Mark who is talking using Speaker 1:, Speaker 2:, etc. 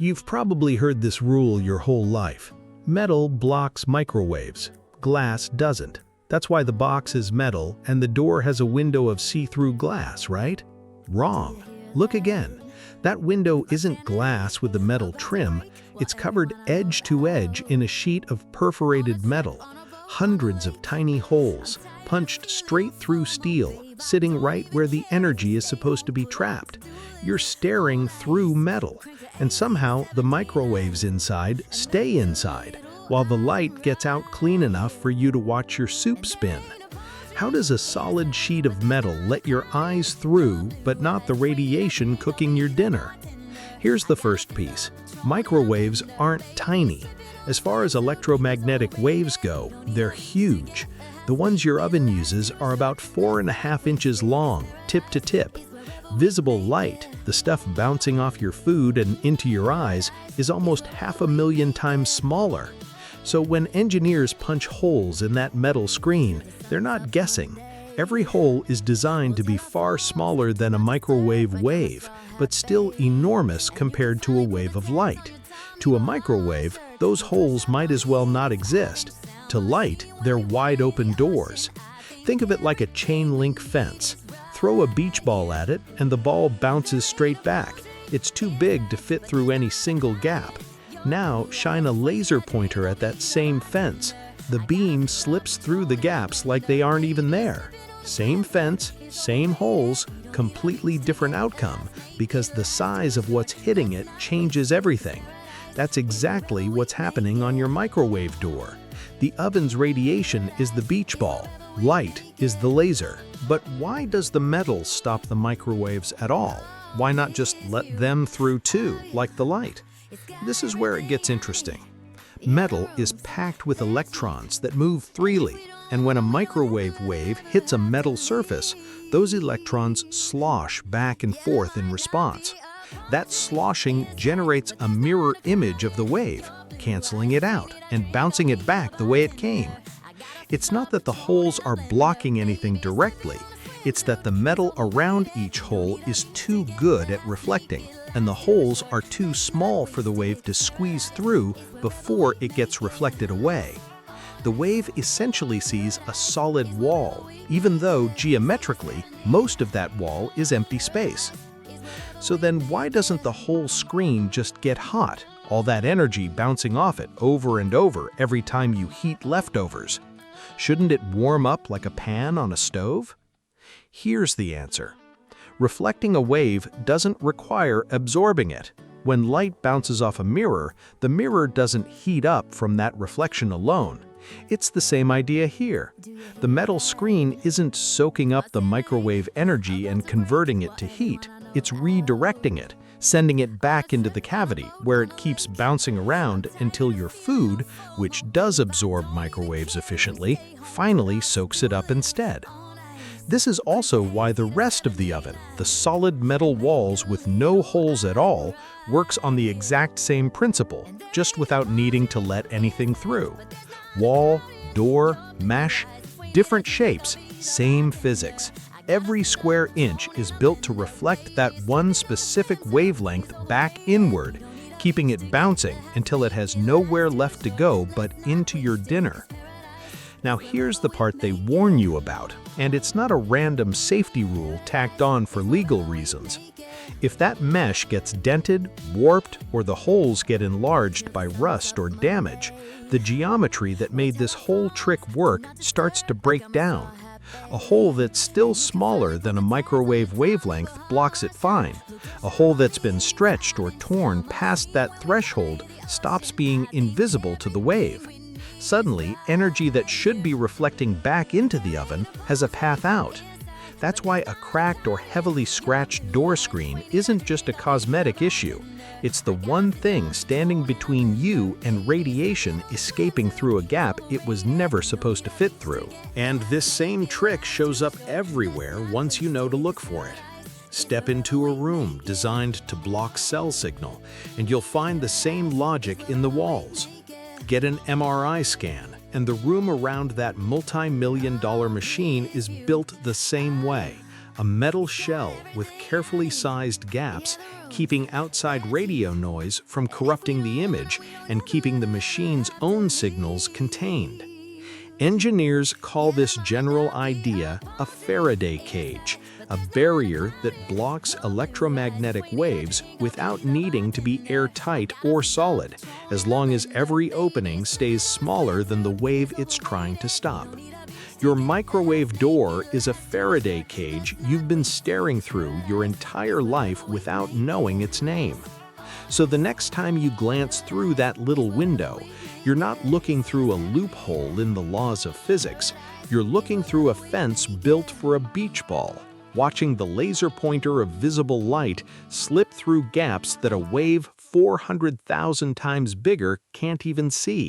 Speaker 1: You've probably heard this rule your whole life. Metal blocks microwaves. Glass doesn't. That's why the box is metal and the door has a window of see-through glass, right? Wrong. Look again. That window isn't glass with the metal trim. It's covered edge to edge in a sheet of perforated metal. Hundreds of tiny holes, punched straight through steel, sitting right where the energy is supposed to be trapped. You're staring through metal, and somehow the microwaves inside stay inside, while the light gets out clean enough for you to watch your soup spin. How does a solid sheet of metal let your eyes through, but not the radiation cooking your dinner? Here's the first piece. Microwaves aren't tiny. As far as electromagnetic waves go, they're huge. The ones your oven uses are about 4.5 inches long, tip to tip. Visible light, the stuff bouncing off your food and into your eyes, is almost 500,000 times smaller. So when engineers punch holes in that metal screen, they're not guessing. Every hole is designed to be far smaller than a microwave wave, but still enormous compared to a wave of light. To a microwave, those holes might as well not exist. To light, they're wide open doors. Think of it like a chain link fence. Throw a beach ball at it and the ball bounces straight back. It's too big to fit through any single gap. Now shine a laser pointer at that same fence. The beam slips through the gaps like they aren't even there. Same fence, same holes, completely different outcome because the size of what's hitting it changes everything. That's exactly what's happening on your microwave door. The oven's radiation is the beach ball. Light is the laser. But why does the metal stop the microwaves at all? Why not just let them through too, like the light? This is where it gets interesting. Metal is packed with electrons that move freely, and when a microwave wave hits a metal surface, those electrons slosh back and forth in response. That sloshing generates a mirror image of the wave, canceling it out and bouncing it back the way it came. It's not that the holes are blocking anything directly, it's that the metal around each hole is too good at reflecting, and the holes are too small for the wave to squeeze through before it gets reflected away. The wave essentially sees a solid wall, even though geometrically, most of that wall is empty space. So then why doesn't the whole screen just get hot, all that energy bouncing off it over and over every time you heat leftovers? Shouldn't it warm up like a pan on a stove? Here's the answer. Reflecting a wave doesn't require absorbing it. When light bounces off a mirror, the mirror doesn't heat up from that reflection alone. It's the same idea here. The metal screen isn't soaking up the microwave energy and converting it to heat. It's redirecting it, sending it back into the cavity where it keeps bouncing around until your food, which does absorb microwaves efficiently, finally soaks it up instead. This is also why the rest of the oven, the solid metal walls with no holes at all, works on the exact same principle, just without needing to let anything through. Wall, door, mesh, different shapes, same physics. Every square inch is built to reflect that one specific wavelength back inward, keeping it bouncing until it has nowhere left to go but into your dinner. Now here's the part they warn you about, and it's not a random safety rule tacked on for legal reasons. If that mesh gets dented, warped, or the holes get enlarged by rust or damage, the geometry that made this whole trick work starts to break down. A hole that's still smaller than a microwave wavelength blocks it fine. A hole that's been stretched or torn past that threshold stops being invisible to the wave. Suddenly, energy that should be reflecting back into the oven has a path out. That's why a cracked or heavily scratched door screen isn't just a cosmetic issue. It's the one thing standing between you and radiation escaping through a gap it was never supposed to fit through. And this same trick shows up everywhere once you know to look for it. Step into a room designed to block cell signal, and you'll find the same logic in the walls. Get an MRI scan, and the room around that multi-million-dollar machine is built the same way. a metal shell with carefully sized gaps, keeping outside radio noise from corrupting the image and keeping the machine's own signals contained. Engineers call this general idea a Faraday cage, a barrier that blocks electromagnetic waves without needing to be airtight or solid, as long as every opening stays smaller than the wave it's trying to stop. Your microwave door is a Faraday cage you've been staring through your entire life without knowing its name. So the next time you glance through that little window, you're not looking through a loophole in the laws of physics. You're looking through a fence built for a beach ball, watching the laser pointer of visible light slip through gaps that a wave 400,000 times bigger can't even see.